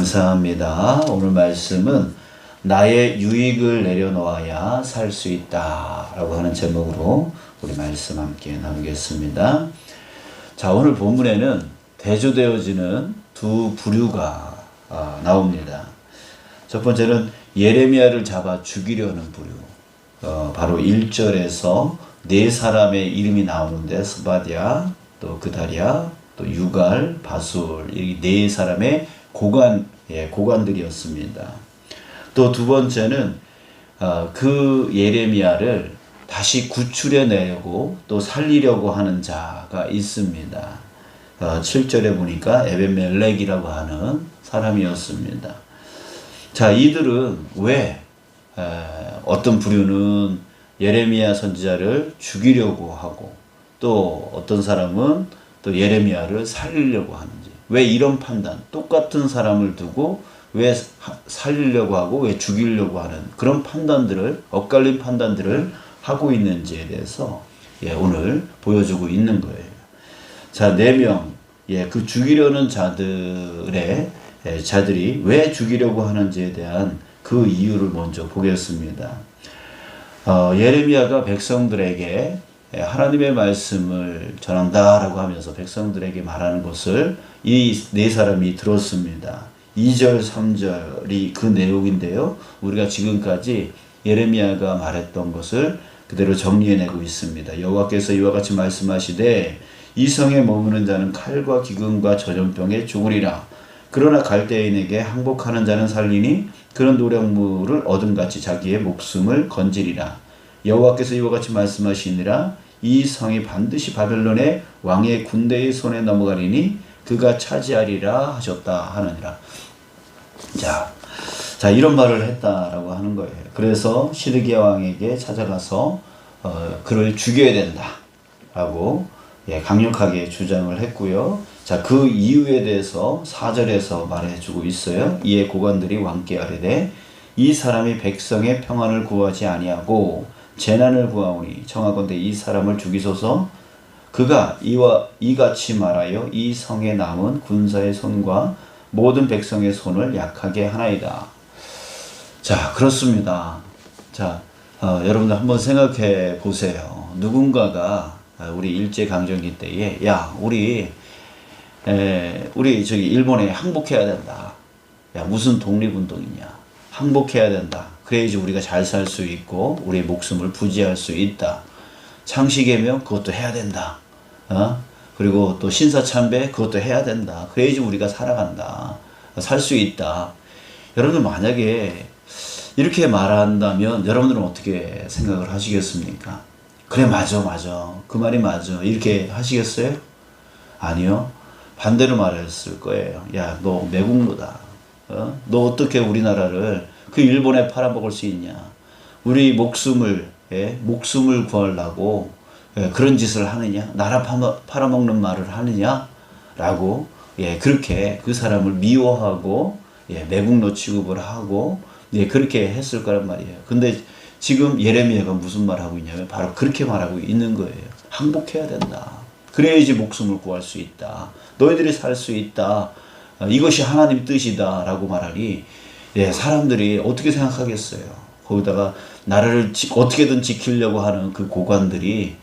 감사합니다. 오늘 말씀은 나의 유익을 내려놓아야 살 수 있다 라고 하는 제목으로 우리 말씀 함께 나누겠습니다. 자, 오늘 본문에는 대조되어지는 두 부류가 나옵니다. 첫 번째는 예레미야를 잡아 죽이려는 부류. 바로 1절에서 네 사람의 이름이 나오는데 스바디아, 또 그다리아, 또 유갈, 바술, 이 네 사람의 고관들이었습니다. 또 두 번째는 그 예레미야를 다시 구출해내고 또 살리려고 하는 자가 있습니다. 7절에 보니까 에벤멜렉이라고 하는 사람이었습니다. 자, 이들은 왜 어떤 부류는 예레미야 선지자를 죽이려고 하고 또 어떤 사람은 또 예레미야를 살리려고 하는지, 왜 이런 판단, 똑같은 사람을 두고 왜 살리려고 하고 왜 죽이려고 하는 그런 판단들을, 엇갈린 판단들을 하고 있는지에 대해서 오늘 보여주고 있는 거예요. 자, 4명, 그 죽이려는 자들이 왜 죽이려고 하는지에 대한 그 이유를 먼저 보겠습니다. 예레미야가 백성들에게 하나님의 말씀을 전한다라고 하면서 백성들에게 말하는 것을 이 네 사람이 들었습니다. 2절, 3절이 그 내용인데요. 우리가 지금까지 예레미야가 말했던 것을 그대로 정리해내고 있습니다. 여호와께서 이와 같이 말씀하시되 이 성에 머무는 자는 칼과 기근과 전염병에 죽으리라. 그러나 갈대인에게 항복하는 자는 살리니 그런 노력물을 얻음같이 자기의 목숨을 건지리라. 여호와께서 이와 같이 말씀하시니라. 이 성이 반드시 바벨론의 왕의 군대의 손에 넘어가리니 그가 차지하리라 하셨다 하느니라. 자, 이런 말을 했다라고 하는 거예요. 그래서 시드기야 왕에게 찾아가서 그를 죽여야 된다라고 강력하게 주장을 했고요. 자, 그 이유에 대해서 4절에서 말해주고 있어요. 이에 고관들이 왕께 아뢰되 이 사람이 백성의 평안을 구하지 아니하고 재난을 구하오니 청하건대 이 사람을 죽이소서. 그가 이같이 말하여 이 성에 남은 군사의 손과 모든 백성의 손을 약하게 하나이다. 자, 그렇습니다. 자, 여러분들 한번 생각해 보세요. 누군가가 우리 일제강점기 때에 우리 저기 일본에 항복해야 된다. 무슨 독립운동이냐. 항복해야 된다. 그래야지 우리가 잘 살 수 있고 우리의 목숨을 부지할 수 있다. 창씨개명 그것도 해야 된다. 그리고 또 신사참배 그것도 해야 된다. 그래야지 우리가 살아간다. 살 수 있다. 여러분들 만약에 이렇게 말한다면 여러분들은 어떻게 생각을 하시겠습니까? 그래, 맞아. 그 말이 맞아. 이렇게 하시겠어요? 아니요. 반대로 말했을 거예요. 야, 너 매국노다. 너 어떻게 우리나라를 그 일본에 팔아먹을 수 있냐. 우리 목숨을 구하려고 그런 짓을 하느냐. 나라 팔아먹는 말을 하느냐. 라고 그렇게 그 사람을 미워하고 매국노 취급을 하고 그렇게 했을 거란 말이에요. 근데 지금 예레미야가 무슨 말하고 있냐면 바로 그렇게 말하고 있는 거예요. 항복해야 된다. 그래야지 목숨을 구할 수 있다. 너희들이 살 수 있다. 이것이 하나님 뜻이다 라고 말하니 사람들이 어떻게 생각하겠어요. 거기다가 나라를 어떻게든 지키려고 하는 그 고관들이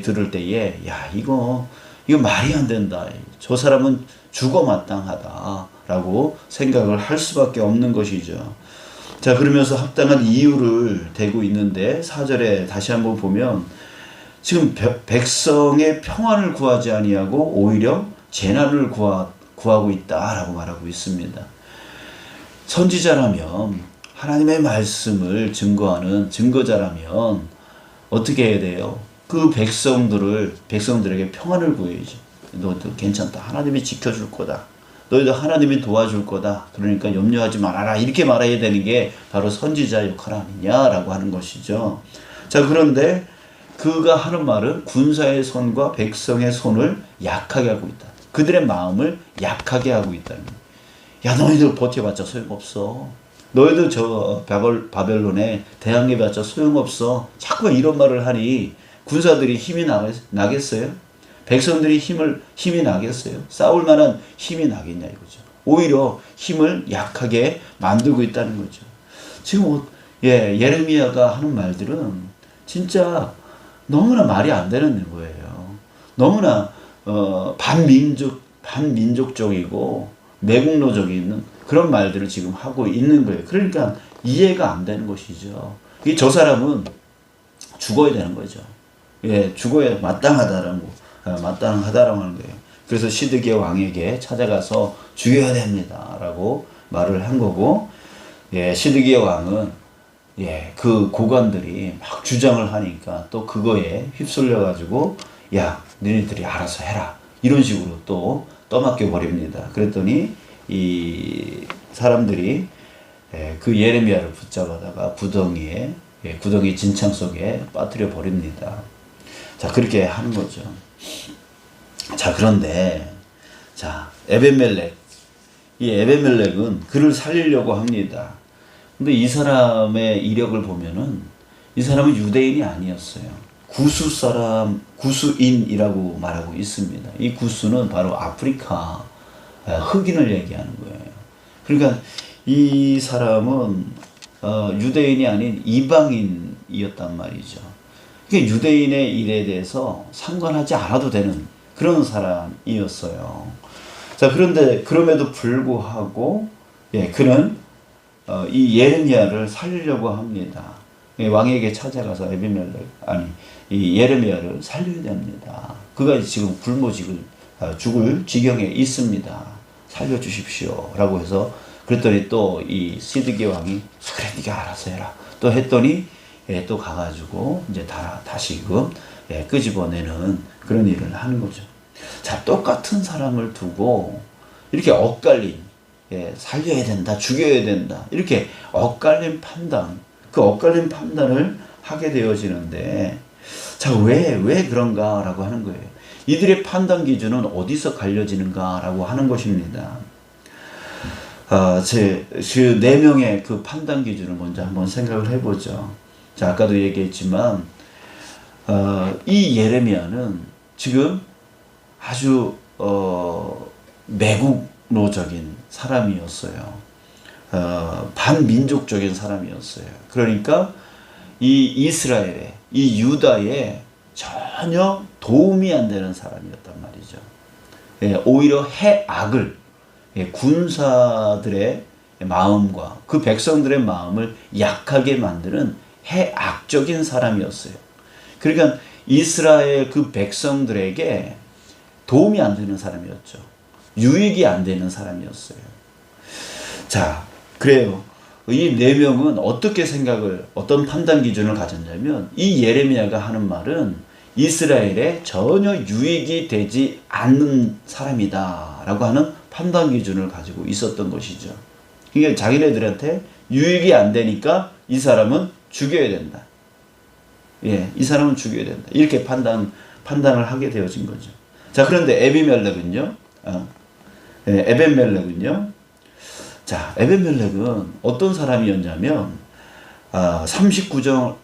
들을 때에 이거 말이 안 된다. 저 사람은 죽어 마땅하다 라고 생각을 할 수밖에 없는 것이죠. 자, 그러면서 합당한 이유를 대고 있는데 4절에 다시 한번 보면 지금 백성의 평안을 구하지 아니하고 오히려 재난을 구하고 있다라고 말하고 있습니다. 선지자라면 하나님의 말씀을 증거하는 증거자라면 어떻게 해야 돼요? 그 백성들에게 평안을 구해야죠. 너희들 괜찮다. 하나님이 지켜줄 거다. 너희들 하나님이 도와줄 거다. 그러니까 염려하지 말아라. 이렇게 말해야 되는 게 바로 선지자 역할 아니냐라고 하는 것이죠. 자, 그런데 그가 하는 말은 군사의 손과 백성의 손을 약하게 하고 있다. 그들의 마음을 약하게 하고 있다는 거예요. 너희들 버텨봤자 소용없어. 너희들 저 바벨론에 대항해봤자 소용없어. 자꾸 이런 말을 하니 군사들이 힘이 나겠어요? 백성들이 힘이 나겠어요? 싸울 만한 힘이 나겠냐 이거죠. 오히려 힘을 약하게 만들고 있다는 거죠. 지금 예레미야가 하는 말들은 진짜 너무나 말이 안 되는 거예요. 너무나 반민족적이고 매국노적인 그런 말들을 지금 하고 있는 거예요. 그러니까 이해가 안 되는 것이죠. 저 사람은 죽어야 되는 거죠. 죽어야 마땅하다라고 하는 거예요. 그래서 시드기야 왕에게 찾아가서 죽여야 됩니다라고 말을 한 거고, 시드기야 왕은 그 고관들이 막 주장을 하니까 또 그거에 휩쓸려 가지고 야, 너희들이 알아서 해라, 이런 식으로 또 떠맡겨 버립니다. 그랬더니 이 사람들이 그 예레미야를 붙잡아다가 구덩이 진창 속에 빠뜨려 버립니다. 자, 그렇게 하는 거죠. 자, 그런데 이 에베멜렉은 그를 살리려고 합니다. 근데 이 사람의 이력을 보면은 이 사람은 유대인이 아니었어요. 구수인이라고 말하고 있습니다. 이 구수는 바로 아프리카 흑인을 얘기하는 거예요. 그러니까 이 사람은 유대인이 아닌 이방인이었단 말이죠. 그러니까 유대인의 일에 대해서 상관하지 않아도 되는 그런 사람이었어요. 자, 그런데 그럼에도 불구하고 그는 이 예레미야를 살리려고 합니다. 왕에게 찾아가서 이 예레미야를 살려야 됩니다. 그가 지금 죽을 지경에 있습니다. 살려주십시오 라고 해서, 그랬더니 또 이 시드기야 왕이 그래, 네가 알아서 해라 또 했더니 또 가가지고 이제 다시금 끄집어내는 그런 일을 하는 거죠. 자, 똑같은 사람을 두고 이렇게 엇갈린, 살려야 된다, 죽여야 된다, 이렇게 엇갈린 판단을 하게 되어지는데, 자, 왜 그런가라고 하는 거예요. 이들의 판단 기준은 어디서 갈려지는가라고 하는 것입니다. 그 네 명의 그 판단 기준을 먼저 한번 생각을 해보죠. 자, 아까도 얘기했지만, 이 예레미야는 지금 아주, 매국노적인 사람이었어요. 반민족적인 사람이었어요. 그러니까 이 이스라엘의, 이 유다에 전혀 도움이 안 되는 사람이었단 말이죠. 오히려 해악을, 군사들의 마음과 그 백성들의 마음을 약하게 만드는 해악적인 사람이었어요. 그러니까 이스라엘 그 백성들에게 도움이 안 되는 사람이었죠. 유익이 안 되는 사람이었어요. 자, 그래요. 이 네 명은 어떤 판단 기준을 가졌냐면, 이 예레미야가 하는 말은 이스라엘에 전혀 유익이 되지 않는 사람이다 라고 하는 판단 기준을 가지고 있었던 것이죠. 그러니까 자기네들한테 유익이 안 되니까 이 사람은 죽여야 된다. 이 사람은 죽여야 된다. 이렇게 판단을 하게 되어진 거죠. 자, 그런데 에베멜렉은요. 자, 에베멜렉은 어떤 사람이었냐면, 39장,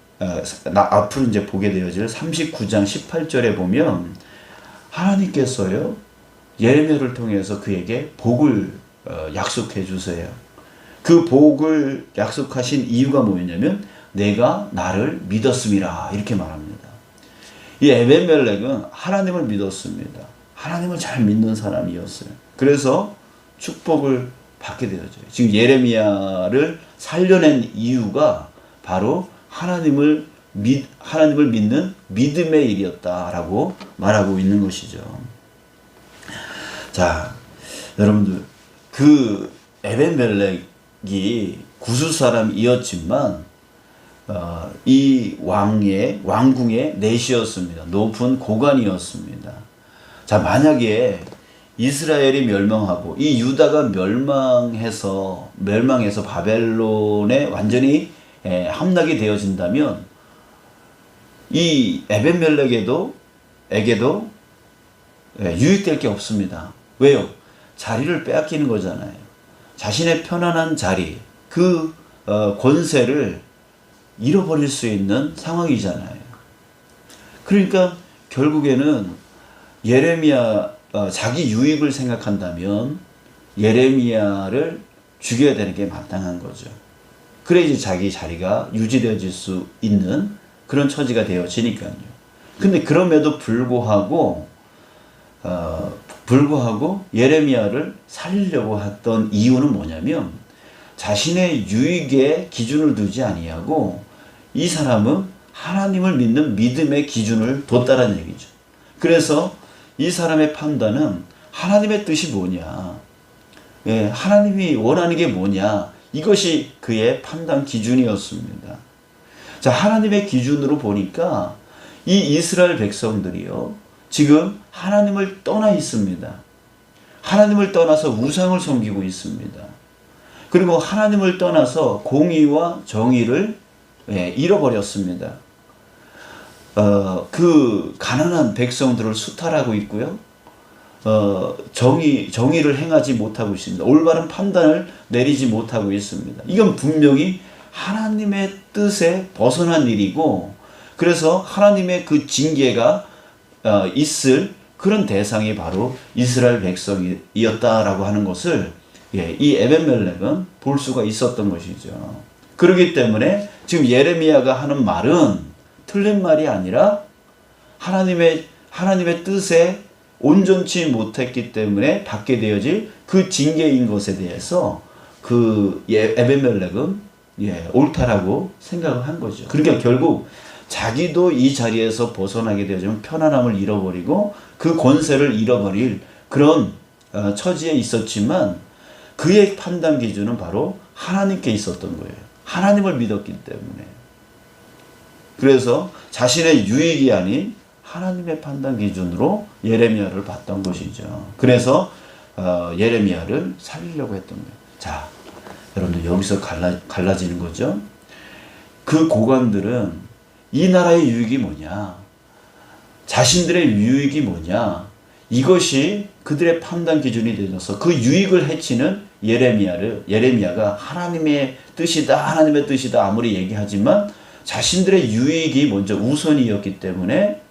앞으로 이제 보게 되어질 39장 18절에 보면 하나님께서요, 예레미야를 통해서 그에게 복을 약속해 주세요. 그 복을 약속하신 이유가 뭐였냐면, 내가 나를 믿었음이라, 이렇게 말합니다. 이 에베멜렉은 하나님을 믿었습니다. 하나님을 잘 믿는 사람이었어요. 그래서 축복을 받게 되어져요. 지금 예레미야를 살려낸 이유가 바로 하나님을 믿는 믿음의 일이었다라고 말하고 있는 것이죠. 자, 여러분들, 그 에벤멜렉이 구수 사람이었지만 이 왕궁의 내시였습니다. 높은 고관이었습니다. 자, 만약에 이스라엘이 멸망하고 이 유다가 멸망해서 바벨론에 완전히 함락이 되어진다면, 이 에벤멜렉에게도 유익될 게 없습니다. 왜요? 자리를 빼앗기는 거잖아요. 자신의 편안한 자리, 그 권세를 잃어버릴 수 있는 상황이잖아요. 그러니까 결국에는 예레미야 자기 유익을 생각한다면 예레미야를 죽여야 되는 게 마땅한 거죠. 그래야지 자기 자리가 유지되어질 수 있는 그런 처지가 되어지니까요. 근데 그럼에도 불구하고 예레미야를 살리려고 했던 이유는 뭐냐면 자신의 유익에 기준을 두지 아니하고 이 사람은 하나님을 믿는 믿음의 기준을 뒀다는 얘기죠. 그래서 이 사람의 판단은 하나님의 뜻이 뭐냐, 하나님이 원하는 게 뭐냐, 이것이 그의 판단 기준이었습니다. 자, 하나님의 기준으로 보니까 이 이스라엘 백성들이요, 지금 하나님을 떠나 있습니다. 하나님을 떠나서 우상을 섬기고 있습니다. 그리고 하나님을 떠나서 공의와 정의를 잃어버렸습니다. 그 가난한 백성들을 수탈하고 있고요. 정의를 행하지 못하고 있습니다. 올바른 판단을 내리지 못하고 있습니다. 이건 분명히 하나님의 뜻에 벗어난 일이고, 그래서 하나님의 그 징계가 있을 그런 대상이 바로 이스라엘 백성이었다라고 하는 것을 이 에벤멜렉은 볼 수가 있었던 것이죠. 그렇기 때문에 지금 예레미야가 하는 말은 틀린 말이 아니라 하나님의 뜻에 온전치 못했기 때문에 받게 되어질 그 징계인 것에 대해서 그 에벤멜렉은 옳다라고 생각을 한 거죠. 그러니까 결국 자기도 이 자리에서 벗어나게 되어지면 편안함을 잃어버리고 그 권세를 잃어버릴 그런 처지에 있었지만 그의 판단 기준은 바로 하나님께 있었던 거예요. 하나님을 믿었기 때문에. 그래서 자신의 유익이 아닌 하나님의 판단 기준으로 예레미야를 봤던 것이죠. 그래서 예레미야를 살리려고 했던 거예요. 자, 여러분들 여기서 갈라지는 거죠. 그 고관들은 이 나라의 유익이 뭐냐, 자신들의 유익이 뭐냐, 이것이 그들의 판단 기준이 되어서 그 유익을 해치는 예레미야가 하나님의 뜻이다 아무리 얘기하지만 자신들의 유익이 먼저 우선이었기 때문에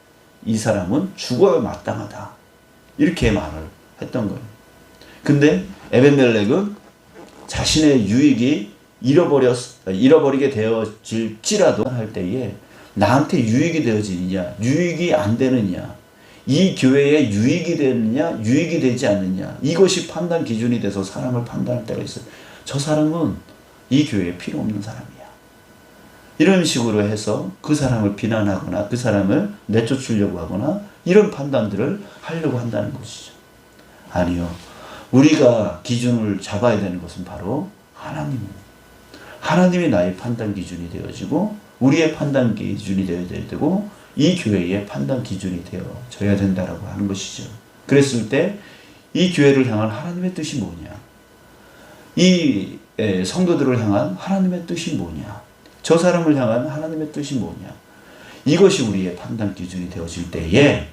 이 사람은 죽어야 마땅하다, 이렇게 말을 했던 거예요. 근데 에벤멜렉은 자신의 유익이 잃어버리게 되어질지라도 할 때에 나한테 유익이 되어지느냐, 유익이 안 되느냐, 이 교회에 유익이 되느냐, 유익이 되지 않느냐, 이것이 판단 기준이 돼서 사람을 판단할 때가 있어요. 저 사람은 이 교회에 필요 없는 사람이야, 이런 식으로 해서 그 사람을 비난하거나 그 사람을 내쫓으려고 하거나 이런 판단들을 하려고 한다는 것이죠. 아니요, 우리가 기준을 잡아야 되는 것은 바로 하나님이 나의 판단 기준이 되어지고 우리의 판단 기준이 되어야 되고 이 교회의 판단 기준이 되어져야 된다라고 하는 것이죠. 그랬을 때 이 교회를 향한 하나님의 뜻이 뭐냐, 이 성도들을 향한 하나님의 뜻이 뭐냐, 저 사람을 향한 하나님의 뜻이 뭐냐, 이것이 우리의 판단 기준이 되어질 때에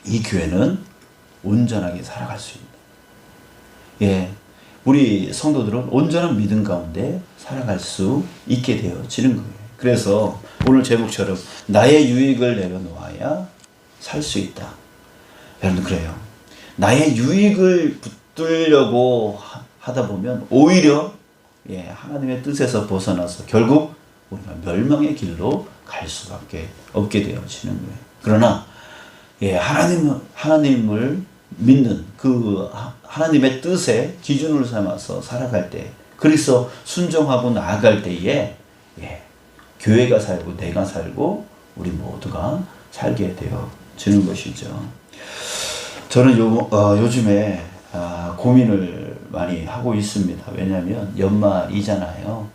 이 교회는 온전하게 살아갈 수 있다. 우리 성도들은 온전한 믿음 가운데 살아갈 수 있게 되어지는 거예요. 그래서 오늘 제목처럼 나의 유익을 내려놓아야 살 수 있다. 여러분, 그래요. 나의 유익을 붙들려고 하다 보면 오히려 하나님의 뜻에서 벗어나서 결국 우리가 멸망의 길로 갈 수밖에 없게 되어지는 거예요. 그러나 하나님을 믿는 그 하나님의 뜻에 기준을 삼아서 살아갈 때, 그래서 순종하고 나아갈 때에 교회가 살고 내가 살고 우리 모두가 살게 되어지는 것이죠. 저는 요즘에 고민을 많이 하고 있습니다. 왜냐하면 연말이잖아요.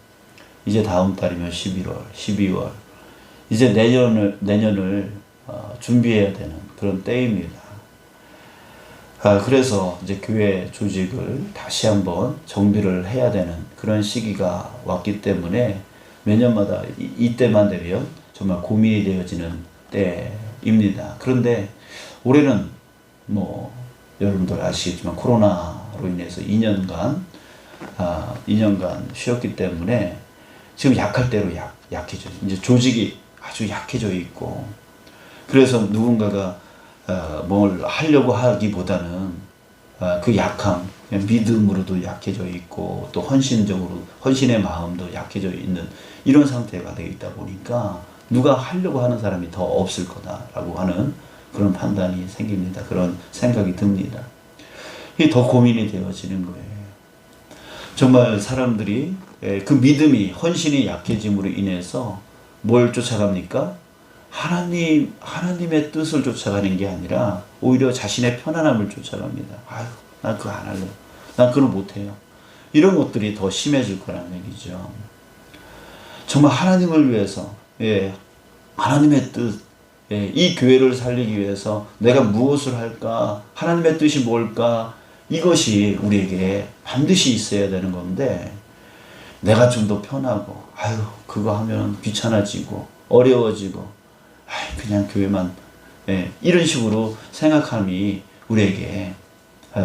이제 다음 달이면 11월, 12월, 이제 내년을 준비해야 되는 그런 때입니다. 그래서 이제 교회 조직을 다시 한번 정비를 해야 되는 그런 시기가 왔기 때문에 매년마다 이때만 되면 정말 고민이 되어지는 때입니다. 그런데 올해는 여러분들 아시겠지만 코로나로 인해서 2년간 쉬었기 때문에 지금 약할 대로 약해져, 이제 조직이 아주 약해져 있고, 그래서 누군가가 뭘 하려고 하기보다는 그 약함, 믿음으로도 약해져 있고 또 헌신의 마음도 약해져 있는 이런 상태가 되어 있다 보니까 누가 하려고 하는 사람이 더 없을 거다라고 하는 그런 판단이 생깁니다. 그런 생각이 듭니다. 이게 더 고민이 되어지는 거예요. 정말 사람들이 그 믿음이 헌신이 약해짐으로 인해서 뭘 쫓아갑니까? 하나님의 뜻을 쫓아가는 게 아니라 오히려 자신의 편안함을 쫓아갑니다. 아유, 난 그거 안 할래요. 난 그걸 못해요. 이런 것들이 더 심해질 거라는 얘기죠. 정말 하나님을 위해서, 하나님의 뜻, 이 교회를 살리기 위해서 내가 무엇을 할까? 하나님의 뜻이 뭘까? 이것이 우리에게 반드시 있어야 되는 건데, 내가 좀 더 편하고, 아유, 그거 하면 귀찮아지고, 어려워지고, 그냥 교회만, 이런 식으로 생각함이 우리에게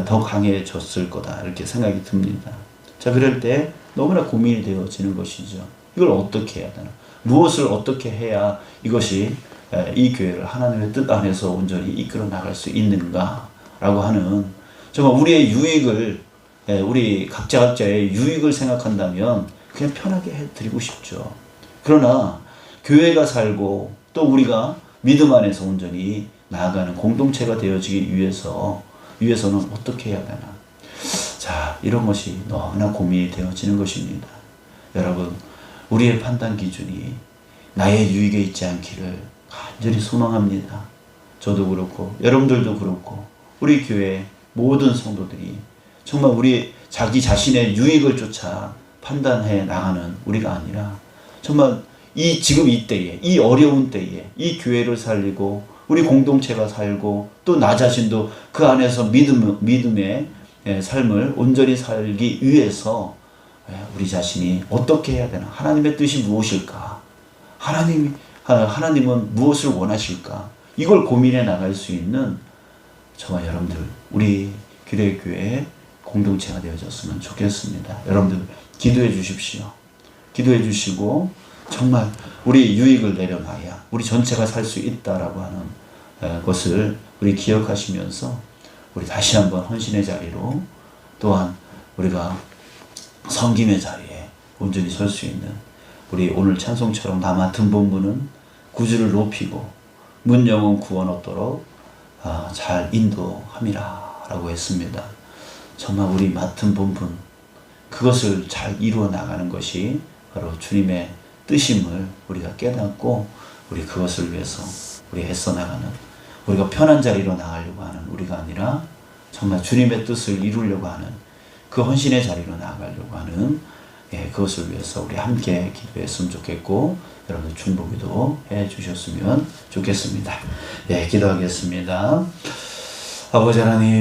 더 강해졌을 거다. 이렇게 생각이 듭니다. 자, 그럴 때 너무나 고민이 되어지는 것이죠. 이걸 어떻게 해야 되나? 무엇을 어떻게 해야 이것이 이 교회를 하나님의 뜻 안에서 온전히 이끌어 나갈 수 있는가라고 하는 정말 우리의 유익을 우리 각자의 유익을 생각한다면 그냥 편하게 해드리고 싶죠. 그러나 교회가 살고 또 우리가 믿음 안에서 온전히 나아가는 공동체가 되어지기 위해서는 어떻게 해야 되나? 자, 이런 것이 너무나 고민이 되어지는 것입니다. 여러분, 우리의 판단 기준이 나의 유익에 있지 않기를 간절히 소망합니다. 저도 그렇고 여러분들도 그렇고 우리 교회 모든 성도들이 정말 우리 자기 자신의 유익을 쫓아 판단해 나가는 우리가 아니라 정말 지금 이 때에, 이 어려운 때에 이 교회를 살리고 우리 공동체가 살고 또 나 자신도 그 안에서 믿음의 삶을 온전히 살기 위해서 우리 자신이 어떻게 해야 되나? 하나님의 뜻이 무엇일까? 하나님은 무엇을 원하실까? 이걸 고민해 나갈 수 있는 저와 여러분들, 우리 규례교회의 공동체가 되어졌으면 좋겠습니다. 여러분들 기도해 주십시오. 기도해 주시고 정말 우리 유익을 내려놔야 우리 전체가 살 수 있다라고 하는 것을 우리 기억하시면서 우리 다시 한번 헌신의 자리로 또한 우리가 섬김의 자리에 온전히 설 수 있는 우리 오늘 찬송처럼 나 맡은 본분은 구주를 높이고 문 영혼 구원 얻도록 잘 인도함이라 라고 했습니다. 정말 우리 맡은 본분 그것을 잘 이루어 나가는 것이 바로 주님의 뜻임을 우리가 깨닫고 우리 그것을 위해서 우리 애써 나가는 우리가 편한 자리로 나가려고 하는 우리가 아니라 정말 주님의 뜻을 이루려고 하는 그 헌신의 자리로 나아가려고 하는 그것을 위해서 우리 함께 기도했으면 좋겠고 여러분들 중보기도 해주셨으면 좋겠습니다. 기도하겠습니다. 아버지 하나님